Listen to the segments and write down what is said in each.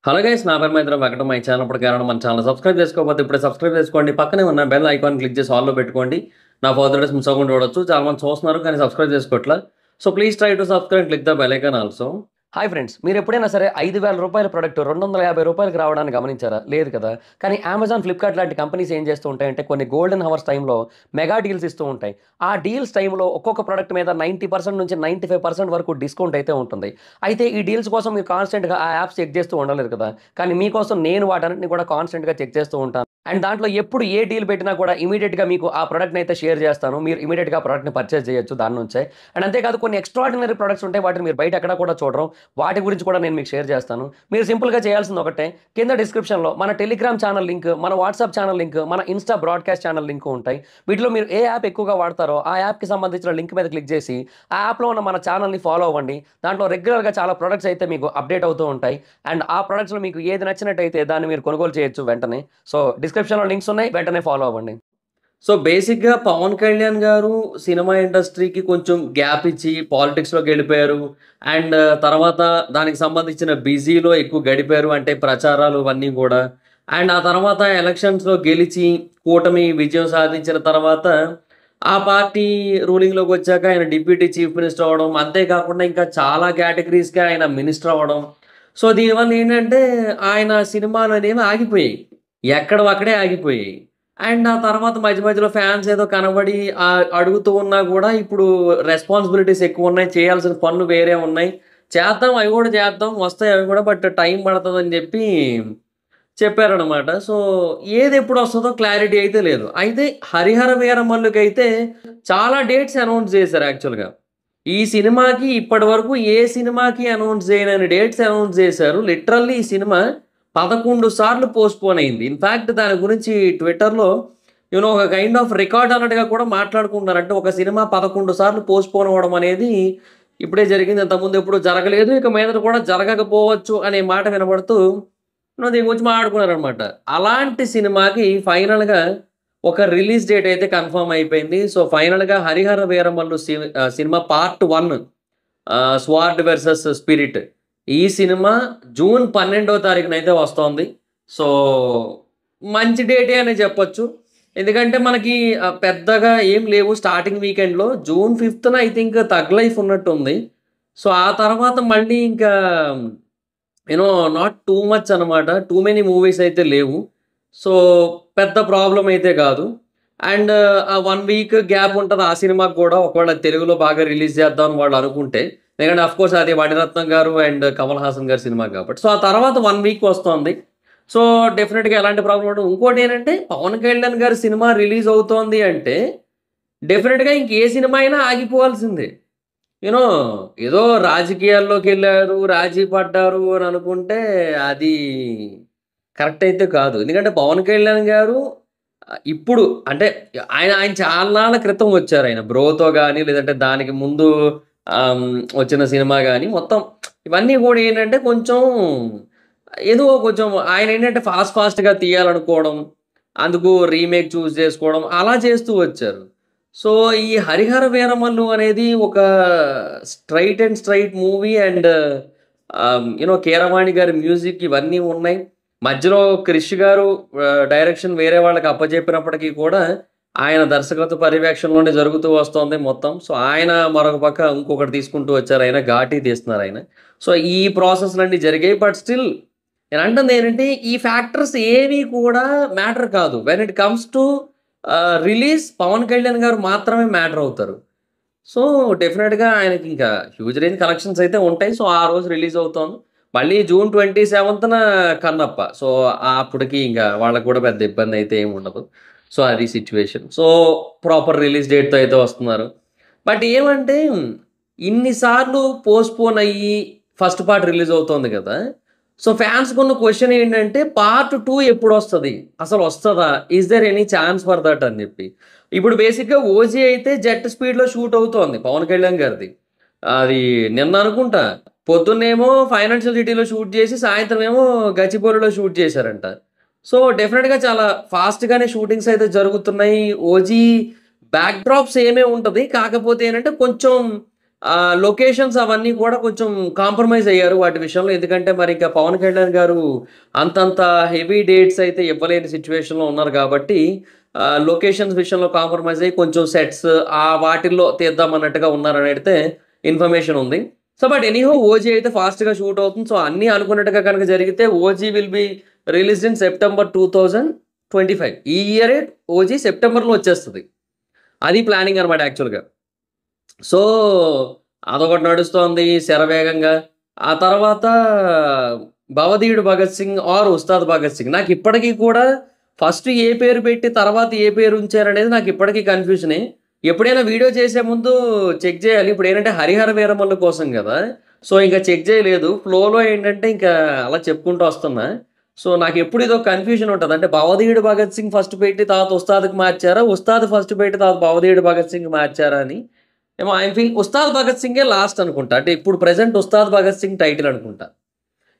Hello guys నా పేరు మైత్రం Venkata my channel ప్రకారం మన ఛానల్ సబ్స్క్రైబ్ చేసుకోకపోతే ఇప్పుడే సబ్స్క్రైబ్ చేసుకోండి. పక్కనే ఉన్న బెల్ ఐకాన్ క్లిక్ చేసి ఆల్లో పెట్టుకోండి. నా ఫర్దర్ డేస్ మిస్ అవ్వకుండా చూడొచ్చు. చాలా మంది చూస్తున్నారు కానీ సబ్స్క్రైబ్ చేసుకోవట్లా. So please try to subscribe click the bell icon also. Hi friends, మీరు ఎప్పుడైనా సరే ₹5,000 ప్రోడక్ట్ ₹250 రావడానికి గమనించారా? లేదు కదా. కానీ అమెజాన్, ఫ్లిప్కార్ట్ లాంటి కంపెనీస్ ఏం చేస్తూ ఉంటాయంటే కొన్ని గోల్డెన్ హవర్స్ టైంలో మెగా డీల్స్ ఇస్తూ ఉంటాయి. ఆ డీల్స్ టైంలో ఒక్కొక్క ప్రోడక్ట్ మీద 90% నుంచి 95% వరకు డిస్కౌంట్ అయితే ఉంటుంది. అయితే ఈ డీల్స్ కోసం మీరు కాన్స్టెంట్గా ఆ యాప్స్ చెక్ చేస్తూ ఉండలేదు కదా. కానీ మీకోసం నేను వాటన్నిటిని కూడా కాన్స్టెంట్గా చెక్ చేస్తూ ఉంటాను. అండ్ దాంట్లో ఎప్పుడు ఏ డీల్ పెట్టినా కూడా ఇమీడియట్గా మీకు ఆ ప్రోడక్ట్ని అయితే షేర్ చేస్తాను. మీరు ఇమీడియట్గా ఆ ప్రోడక్ట్ని పర్చేస్ చేయొచ్చు దాని నుంచే. అండ్ అంతేకాదు కొన్ని ఎక్స్ట్రాడినరీ ప్రొడక్ట్స్ ఉంటాయి, వాటిని మీరు బయట ఎక్కడ కూడా చూడరు. వాటి గురించి కూడా నేను మీకు షేర్ చేస్తాను. మీరు సింపుల్గా చేయాల్సింది ఒకటే, కింద డిస్క్రిప్షన్లో మన టెలిగ్రామ్ ఛానల్ లింక్, మన వాట్సాప్ ఛానల్ లింక్, మన ఇన్స్టా బ్రాడ్కాస్ట్ ఛానల్ లింక్ ఉంటాయి. వీటిలో మీరు ఏ యాప్ ఎక్కువగా వాడతారో ఆ యాప్కి సంబంధించిన లింక్ మీద క్లిక్ చేసి ఆ యాప్లో ఉన్న మన ఛానల్ని ఫాలో అవ్వండి. దాంట్లో రెగ్యులర్గా చాలా ప్రొడక్ట్స్ అయితే మీకు అప్డేట్ అవుతూ ఉంటాయి. అండ్ ఆ ప్రొడక్ట్స్లో మీకు ఏది నచ్చినట్టయితే దాన్ని మీరు కొనుగోలు చేయొచ్చు వెంటనే. సో డిస్క్రిప్షన్లో లింక్స్ ఉన్నాయి, వెంటనే ఫాలో అవ్వండి. సో బేసిక్‌గా పవన్ కళ్యాణ్ గారు సినిమా ఇండస్ట్రీకి కొంచెం గ్యాప్ ఇచ్చి పాలిటిక్స్‌లోకెళ్ళిపోయారు. అండ్ తర్వాత దానికి సంబంధించిన బిజీలో ఎక్కువ గడిపారు. అంటే ప్రచారాలు ఇవన్నీ గూడా. అండ్ ఆ తర్వాత ఎలక్షన్స్‌లో గెలిచి కూటమి విజయం సాధించిన తర్వాత ఆ పార్టీ రూలింగ్‌లోకొచ్చాక ఆయన డిప్యూటీ చీఫ్ మినిస్టర్ అవ్వడం. అంతే కాకుండా ఇంకా చాలా కేటగరీస్‌కి ఆయన మినిస్టర్ అవ్వడం. సో దీనివల్ల ఏంటంటే ఆయన సినిమాలనేవి ఆగిపోయాయి. ఎక్కడివక్కడే ఆగిపోయాయి. అండ్ ఆ తర్వాత మధ్య మధ్యలో ఫ్యాన్స్ ఏదో కనబడి అడుగుతూ ఉన్నా గూడా ఇప్పుడు రెస్పాన్సిబిలిటీస్ ఎక్కువున్నాయి. చేయాల్సిన పనులు వేరే ఉన్నాయి. చేద్దాం, అవి గూడా చేద్దాం. వస్తాయి అవి గూడా. బట్ టైం పడతదని జెప్పి చెప్పారనమాట. సో ఏదెప్పుడొస్తదో క్లారిటీ అయితే లేదు. అయితే 'హరిహర వీరమల్లు'కైతే చాలా డేట్స్ అనౌన్స్ చేశారు యాక్చువల్‌గా. ఈ సినిమాకి ఇప్పటి వరకు ఏ సినిమాకి అనౌన్స్ చేయనన్ని డేట్స్ అనౌన్స్ చేశారు. లిటరల్లీ ఈ సినిమా 11 సార్లు పోస్ట్‌పోన్ అయింది. ఇన్‌ఫాక్ట్ దాని గురించి ట్విట్టర్‌లో ఒక కైండ్ ఆఫ్ రికార్డ్ అన్నట్టుగా కూడా మాట్లాడుకుంటున్నారు. అంటే ఒక సినిమా 11 సార్లు పోస్ట్‌పోన్ అవ్వడం అనేది ఇప్పుడే జరిగింది. ఇంతకుముందు ఎప్పుడు జరగలేదు. ఇక మీదట కూడా జరగకపోవచ్చు అనే మాట వినబడుతూ దీని గురించి మాట్లాడుకున్నారనమాట. అలాంటి సినిమాకి ఫైనల్‌గా ఒక రిలీజ్ డేట్ అయితే కన్ఫర్మ్ అయిపోయింది. సో ఫైనల్‌గా 'Harihara Veeramallu' cinema part 1 sword versus spirit. ఈ సినిమా జూన్ 12వ తారీఖునైతే వస్తోంది. సో మంచి డేటే అనే చెప్పొచ్చు. ఎందుకంటే మనకి పెద్దగా ఏం లేవు స్టార్టింగ్ వీకెండ్‌లో. June fifth I think 'thug life' ఉన్నట్టుంది. సో ఆ తర్వాత మళ్ళీ ఇంకా నాట్ టూ మచ్ అనమాట. టూ మెనీ మూవీస్ అయితే లేవు. సో పెద్ద ప్రాబ్లమ్ అయితే కాదు. అండ్ ఆ 1 వీక్ గ్యాప్ ఉంటది ఆ సినిమాకి కూడా. ఒకవేళ తెలుగులో బాగా రిలీజ్ చేద్దామని వాళ్ళు అనుకుంటే. ఎందుకంటే ఆఫ్‌కోర్స్ అది మణిరత్నం గారు అండ్ కమల్ హాసన్ గారి సినిమా కాబట్టి. సో ఆ తర్వాత 1 వీక్ వస్తోంది. సో డెఫినిట్‌గా ఎలాంటి ప్రాబ్లమ్ ఉండదు. ఇంకోటేంటంటే పవన్ కళ్యాణ్ గారి సినిమా రిలీజ్ అవుతోంది అంటే డెఫినిట్‌గా ఇంకే సినిమా అయినా ఆగిపోవాల్సిందే. యూ నో ఏదో రాజకీయాల్లోకెళ్లారు, రాజీ పడ్డారు అని అనుకుంటే అది కరెక్ట్ అయితే కాదు. ఎందుకంటే పవన్ కళ్యాణ్ గారు ఇప్పుడు అంటే ఆయన ఆయన చాలా నాళ్ళ క్రితం వచ్చారాయన. 'బ్రో'తో గాని లేదంటే దానికి ముందు వచ్చిన సినిమా గాని మొత్తం ఇవన్నీ గూడా ఏంటంటే కొంచెం ఏదో కొంచెం ఆయనేంటంటే ఫాస్ట్‌గా తీయాలనుకోవడం, అందుకు రీమేక్ చూజ్ చేసుకోవడం అలా చేస్తూ వచ్చారు. సో ఈ 'హరిహర వీరమల్లు' అనేది ఒక స్ట్రెయిట్ మూవీ అండ్ కీరవాణి గారి మ్యూజిక్ ఇవన్నీ ఉన్నాయి. మధ్యలో 'క్రిష్' గారు డైరెక్షన్ వేరే వాళ్ళకి అప్పజెప్పినప్పటికీ కూడా ఆయన దర్శకత్వ పర్యవేక్షణలోనే జరుగుతూ వస్తోంది మొత్తం. సో ఆయన మరొక పక్క ఇంకొకటి తీసుకుంటూ వచ్చారాయన. 'ఘాటి' తీస్తున్నారాయన. సో ఈ ప్రాసెస్‌లన్నీ జరిగాయి. బట్ స్టిల్ నేనంటుందేంటంటే ఈ ఫ్యాక్టర్స్ ఏవి కూడా మ్యాటర్ కాదు. When it comes to release Pavan Kalyan గారు మాత్రమే మ్యాటర్ అవుతారు. సో డెఫినిట్‌గా ఆయనకింకా హ్యూజ్ రేంజ్ కలెక్షన్స్ అయితే ఉంటాయి. సో ఆ రోజు రిలీజ్ అవుతోంది. మళ్ళీ జూన్ 27న 'కన్నప్ప'. సో అప్పటికి ఇంకా వాళ్ళకి కూడా పెద్ద ఇబ్బందయితే ఏమి ఉండదు. సో అది సిట్యుయేషన్. సో ప్రాపర్ రిలీజ్ డేట్‌తో అయితే వస్తున్నారు. బట్ ఏమంటే ఇన్ని సార్లు పోస్ట్‌పోన్ అయ్యి ఫస్ట్ పార్ట్ రిలీజ్ అవుతోంది కదా. సో ఫ్యాన్స్‌కున్న క్వెషన్ ఏంటంటే పార్ట్ 2 ఎప్పుడొస్తది? అసలొస్తదా? Is there any chance for that అని జెప్పి. ఇప్పుడు బేసిక్‌గా 'ఓజీ' అయితే జెట్ స్పీడ్‌లో షూట్ అవుతోంది పవన్ కళ్యాణ్ గారిది. అది నిన్న అనుకుంటా. పొద్దున్నేమో ఫైనాన్షియల్ సిటీలో షూట్ చేసి, సాయంత్రం ఏమో గచ్చిబౌలిలో షూట్ చేశారంట. సో డెఫినిట్‌గా చాలా ఫాస్ట్‌గానే షూటింగ్స్ అయితే జరుగుతున్నాయి. 'ఓజీ' బ్యాక్ డ్రాప్ సేమే ఉంటది. కాకపోతే ఏంటంటే కొంచెం లొకేషన్స్ అవన్నీ కూడా కొంచెం కాంప్రమైజ్ అయ్యారు వాటి విషయంలో. ఎందుకంటే మరి ఇక పవన్ కళ్యాణ్ గారు అంతంత హెవీ డేట్స్ అయితే ఇవ్వలేని సిట్యుయేషన్‌లో ఉన్నారు కాబట్టి లొకేషన్స్ విషయంలో కాంప్రమైజ్ అయ్యి కొంచెం సెట్స్ వాటిల్లో తీద్దామన్నట్టుగా ఉన్నారనైతే ఇన్ఫర్మేషన్ ఉంది. సో, బట్ ఎనీహౌ 'ఓజీ' అయితే ఫాస్ట్‌గా షూట్ అవుతుంది. సో, అన్నీ అనుకున్నట్టుగా కనుక జరిగితే 'OG' will be released in September 2025. ఈ ఇయరే 'ఓజీ' సెప్టెంబర్‌లో వచ్చేస్తది. అది ప్లానింగ్ అనమాట యాక్చువల్‌గా. సో, అదొకటి నడుస్తోంది శరవేగంగా. ఆ తర్వాత 'భవధీయుడు భగత్ సింగ్' ఆర్ 'ఉస్తాద్ భగత్ సింగ్' నాకిప్పటికి కూడా ఫస్ట్ ఏ పేరు పెట్టి తర్వాత ఏ పేరు ఉంచారనేది నాకిప్పటికి కన్‌ఫ్యూజనే. ఎప్పుడైనా వీడియో చేసే ముందు చెక్ జేయాలి. ఇప్పుడేంటంటే 'హరిహర వీరమల్లు' కోసం గదా! సో, ఇంక చెక్ జేయలేదు. ఫ్లోలో ఏంటంటే ఇంకా అలా చెప్పుకుంటూ వస్తున్నా. సో, నాకెప్పుడు ఇదొక కన్‌ఫ్యూజన్ ఉంటది. అంటే 'భవధీయుడు భగత్ సింగ్' ఫస్ట్ పెట్టి తర్వాత 'ఉస్తాద్‌కి' మార్చారా? 'ఉస్తాద్' ఫస్ట్ పెట్టి తర్వాత 'భవధీయుడు భగత్ సింగ్' మార్చారా అని. ఏమో ఐ ఫీల్ 'ఉస్తాద్ భగత్ సింగే' లాస్ట్ అనుకుంటా. అంటే ఇప్పుడు ప్రెజెంట్ 'ఉస్తాద్ భగత్ సింగ్' టైటిల్ అనుకుంటా.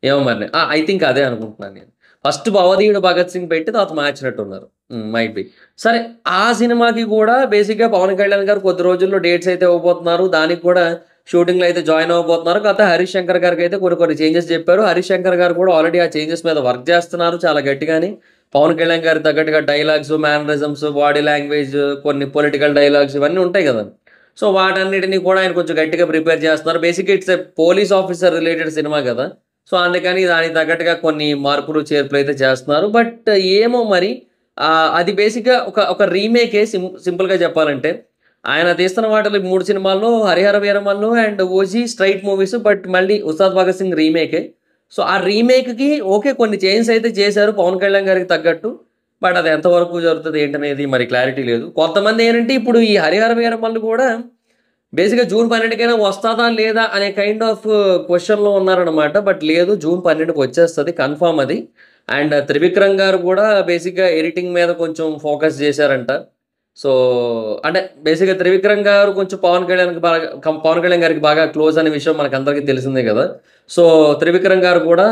ఏమో మరి ఐ థింక్ అదే అనుకుంటున్నాను నేను. ఫస్ట్ 'భవధీయుడు భగత్ సింగ్' పెట్టి తర్వాత మార్చినట్టున్నారు. Might be. సరే ఆ సినిమాకి కూడా బేసిక్‌గా పవన్ కళ్యాణ్ గారు కొద్ది రోజుల్లో డేట్స్ అయితే ఇవ్వబోతున్నారు. దానికి కూడా షూటింగ్‌లో అయితే జాయిన్ అవ్వబోతున్నారు. కాకపోతే హరీష్ శంకర్ గారికైతే కొన్ని చేంజెస్ చెప్పారు. హరీష్ శంకర్ గారు కూడా ఆల్రెడీ ఆ చేంజెస్ మీద వర్క్ చేస్తున్నారు చాలా గట్టిగానే. పవన్ కళ్యాణ్ గారికి తగ్గట్టుగా డైలాగ్స్, మేనరిజమ్స్, బాడీ లాంగ్వేజ్, కొన్ని పొలిటికల్ డైలాగ్స్ ఇవన్నీ ఉంటాయి గదా! సో, వాటన్నిటిని కూడా ఆయన కొంచెం గట్టిగా ప్రిపేర్ చేస్తున్నారు. బేసిక్‌గా it's a police officer related cinema గదా! సో, అందుకని దానికి తగ్గట్టుగా కొన్ని మార్పులు, చేర్పులైతే చేస్తున్నారు. బట్ ఏమో మరి అది బేసిక్‌గా ఒక రీమేకే సింపుల్‌గా చెప్పాలంటే. ఆయన తీస్తున్న వాటిలో 3 సినిమాల్లో 'Harihara Veeramallu' and 'OG' straight movies. But మళ్ళీ 'ఉస్తాద్ భగత్ సింగ్' రీమేకే. సో, ఆ రీమేక్‌కి ఓకే. కొన్ని చేంజెస్ అయితే చేశారు పవన్ కళ్యాణ్ గారికి తగ్గట్టు. బట్ అది ఎంతవరకు జరుగుతది ఏంటనేది మరి క్లారిటీ లేదు. కొంతమంది ఏంటంటే ఇప్పుడు ఈ 'హరిహర వీరమల్లు' కూడా బేసిక్‌గా జూన్ 12కైనా వస్తదా? లేదా? అనే కైండ్ ఆఫ్ క్వెషన్‌లో ఉన్నారనమాట. బట్ లేదు జూన్ 12కి వచ్చేస్తది కన్ఫర్మ్ అది. అండ్ త్రివిక్రమ్ గారు కూడా బేసిక్‌గా ఎడిటింగ్ మీద కొంచెం ఫోకస్ చేశారంట. సో, అంటే బేసిక్‌గా త్రివిక్రమ్ గారు కొంచెం పవన్ కళ్యాణ్ గారికి బాగా క్లోజ్ అనే విషయం మనకందరికీ తెలిసిందే గదా! సో, త్రివిక్రమ్ గారు కూడా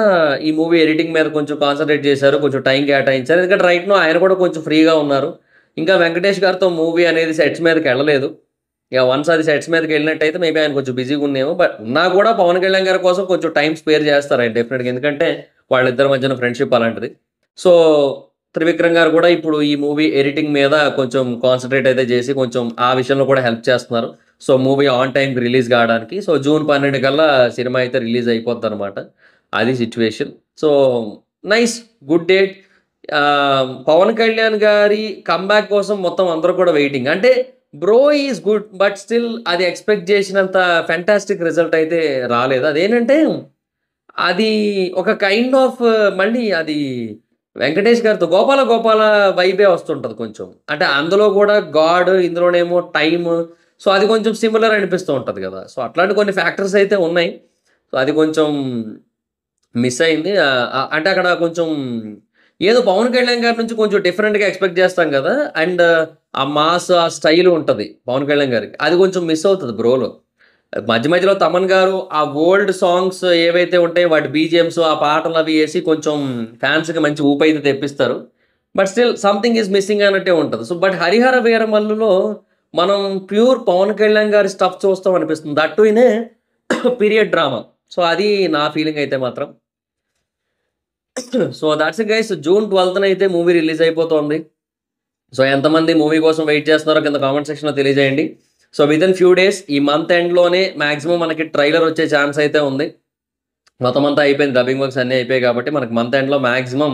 ఈ మూవీ ఎడిటింగ్ మీద కొంచెం కాన్సంట్రేట్ చేశారు. కొంచెం టైం కేటాయించారు. ఎందుకంటే రైట్ నౌ ఆయన కూడా కొంచెం ఫ్రీగా ఉన్నారు. ఇంకా వెంకటేష్ గారితో మూవీ అనేది సెట్స్ మీదకెళ్ళలేదు. వన్స్ అది సెట్స్ మీదకెళ్ళినట్టయితే మేబీ ఆయన కొంచెం బిజీగా ఉన్నేమో. బట్ ఉన్నా కూడా పవన్ కళ్యాణ్ గారి కోసం కొంచెం టైమ్ స్పేర్ చేస్తారు ఆయన డెఫినిట్‌గా. ఎందుకంటే వాళ్ళిద్దరి మధ్యన ఫ్రెండ్‌షిప్ అలాంటిది. సో, త్రివిక్రమ్ గారు కూడా ఇప్పుడు ఈ మూవీ ఎడిటింగ్ మీద కొంచెం కాన్సంట్రేట్ అయితే చేసి కొంచెం ఆ విషయంలో కూడా హెల్ప్ చేస్తున్నారు. సో, మూవీ ఆన్ టైమ్‌కి రిలీజ్ కావడానికి. సో, జూన్ 12 కల్లా సినిమా అయితే రిలీజ్ అయిపోద్దనమాట. అది situation. So, nice good date. Pavan Kalyan గారి కమ్‌బ్యాక్ కోసం మొత్తం అందరూ కూడా వెయిటింగ్. అంటే bro is good. But still అది ఎక్స్‌పెక్ట్ చేసినంత ఫెంటాస్టిక్ రిజల్ట్ అయితే రాలేదు. అదేంటంటే అది ఒక కైండ్ ఆఫ్ మళ్ళీ అది వెంకటేష్ గారితో 'గోపాల గోపాల' వైబే వస్తుంటది కొంచెం. అంటే అందులో కూడా గాడ్, ఇందులోనేమో టైమ్. సో, అది కొంచెం సిమిలర్ అనిపిస్తూ ఉంటది గదా! సో, అట్లాంటి కొన్ని ఫ్యాక్టర్స్ అయితే ఉన్నాయి. సో, అది కొంచెం మిస్ అయింది. అంటే అక్కడ కొంచెం ఏదో పవన్ కళ్యాణ్ గారి నుంచి కొంచెం డిఫరెంట్‌గా ఎక్స్‌పెక్ట్ చేస్తాం గదా! అండ్ ఆ మాస్, ఆ స్టైల్ ఉంటది పవన్ కళ్యాణ్ గారికి. అది కొంచెం మిస్ అవుతది బ్రోలో. మధ్యలో తమన్ గారు ఆ ఓల్డ్ సాంగ్స్ ఏవైతే ఉంటాయో వాటి బీజీఎమ్స్, ఆ పాటలవి యేసి కొంచెం ఫ్యాన్స్‌కి మంచి ఊపైతే తెప్పిస్తారు. But still something is missing అన్నట్టే ఉంటది. సో, బట్ 'హరిహర వీరమల్లు'లో మనం ప్యూర్ పవన్ కళ్యాణ్ గారి స్టఫ్ చూస్తాం అనిపిస్తుంది. That too in a period drama. So, అది నా ఫీలింగ్ అయితే మాత్రం. So, that's it guys. June 12న అయితే మూవీ రిలీజ్ అయిపోతోంది. సో, ఎంతమంది మూవీ కోసం వెయిట్ చేస్తున్నారో కింద కామెంట్ సెక్షన్‌లో తెలియజేయండి. సో, వితిన్ ఫ్యూ డేస్ ఈ మంత్ ఎండ్‌లోనే మాక్సిమం మనకి ట్రైలర్ వచ్చే ఛాన్స్ అయితే ఉంది. మొత్తం అంతా అయిపోయింది. డబ్బింగ్ వర్క్స్ అన్నీ అయిపోయాయి కాబట్టి మనకి మంత్ ఎండ్‌లో మాక్సిమం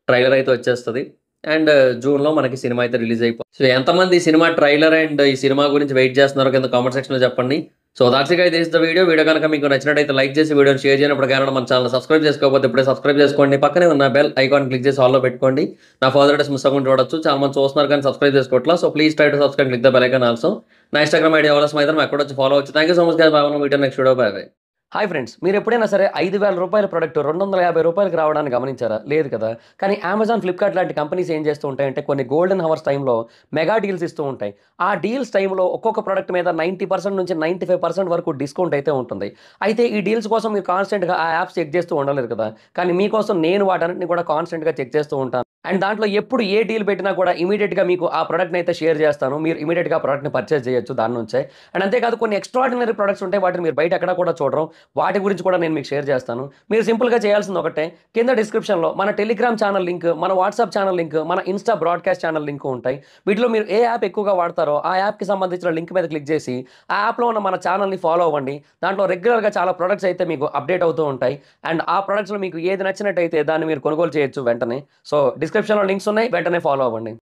ట్రైలర్ అయితే వచ్చేస్తది. అండ్ జూన్‌లో మనకి సినిమా అయితే రిలీజ్ సో, ఎంతమంది ఈ సినిమా ట్రైలర్ అండ్ ఈ సినిమా గురించి వెయిట్ చేస్తున్నారో కింద కామెంట్ సెక్షన్‌లో చెప్పండి. So, that's it guys. This is the video. Video గనుక మీకు నచ్చినట్టయితే లైక్ చేసి వీడియోని షేర్ చేయనప్పుడు కానీ మన ఛానెల్ సబ్స్క్రైబ్ చేసుకోకపోతే ఇప్పుడే సబ్స్క్రైబ్ చేసుకోండి. పక్కనే ఉన్న బెల్ ఐకాన్ క్లిక్ చేసి ఆల్‌లో పెట్టుకోండి. నా ఫర్దర్ అప్డేట్స్ మిస్ అవ్వకుండా చూడొచ్చు. చాలా మంది చూస్తున్నారు కానీ సబ్స్క్రైబ్ చేసుకోవట్లా. So, please try to subscribe, click the bell icon also. నా ఇన్‌స్టాగ్రామ్ ఐడీ ఎవరో స్మైదర్ అక్కడ వచ్చి ఫాలో అవ్వచ్చు. Thank you so much guys. Bye. Meet next video. Bye. Hi friends, మీరు ఎప్పుడైనా సరే రూ. 5,000 ప్రొడక్ట్ రూ. 250కి రావడానికి గమనించారా? లేదు కదా! కానీ అమెజాన్, ఫ్లిప్‌కార్ట్ లాంటి కంపెనీస్ ఏం చేస్తూ ఉంటాయంటే కొన్ని గోల్డెన్ హవర్స్ టైంలో మెగా డీల్స్ ఇస్తూ ఉంటాయి. ఆ డీల్స్ టైంలో ఒక్కొక్క ప్రొడక్ట్ మీద 90% నుంచి 95% వరకు డిస్కౌంట్ అయితే ఉంటుంది. అయితే ఈ డీల్స్ కోసం మీరు కాన్స్టెంట్‌గా ఆ యాప్స్ చెక్ చేస్తూ ఉండలేరు కదా! కానీ మీకోసం నేను వాటన్నిటిని కూడా కాన్స్టెంట్‌గా చెక్ చేస్తూ ఉంటాను. అండ్ దాంట్లో ఎప్పుడు ఏ డీల్ పెట్టినా కూడా ఇమీడియట్గా మీకు ఆ ప్రోడక్ట్ని అయితే షేర్ చేస్తాను. మీరు ఇమీడియట్గా ఆ ప్రోడక్ట్ని పర్చేస్ చేయొచ్చు దాని నుంచే. అండ్ అంతేకాదు కొన్ని ఎక్స్ట్రాడినరీ ప్రొడక్ట్స్ ఉంటాయి. వాటిని మీరు బయట ఎక్కడ కూడా చూడరు. వాటి గురించి కూడా నేను మీకు షేర్ చేస్తాను. మీరు సింపుల్గా చేయాల్సింది ఒకటే, కింద డిస్క్రిప్షన్లో మన టెలిగ్రామ్ ఛానల్ లింక్, మన వాట్సాప్ ఛానల్ లింక్, మన ఇన్స్టా బ్రాడ్కాస్ట్ ఛానల్ లింక్ ఉంటాయి. వీటిలో మీరు ఏ యాప్ ఎక్కువగా వాడతారో ఆ యాప్కి సంబంధించిన లింక్ మీద క్లిక్ చేసి ఆ యాప్లో ఉన్న మన ఛానల్ని ఫాలో అవ్వండి. దాంట్లో రెగ్యులర్గా చాలా ప్రొడక్ట్స్ అయితే మీకు అప్డేట్ అవుతూ ఉంటాయి. అండ్ ఆ ప్రొడక్ట్స్లో మీకు ఏది నచ్చినట్టయితే దాన్ని మీరు కొనుగోలు చేయొచ్చు వెంటనే. సో డిస్క్రిప్షన్లో లింక్స్ ఉన్నాయి, వెంటనే ఫాలో అవ్వండి.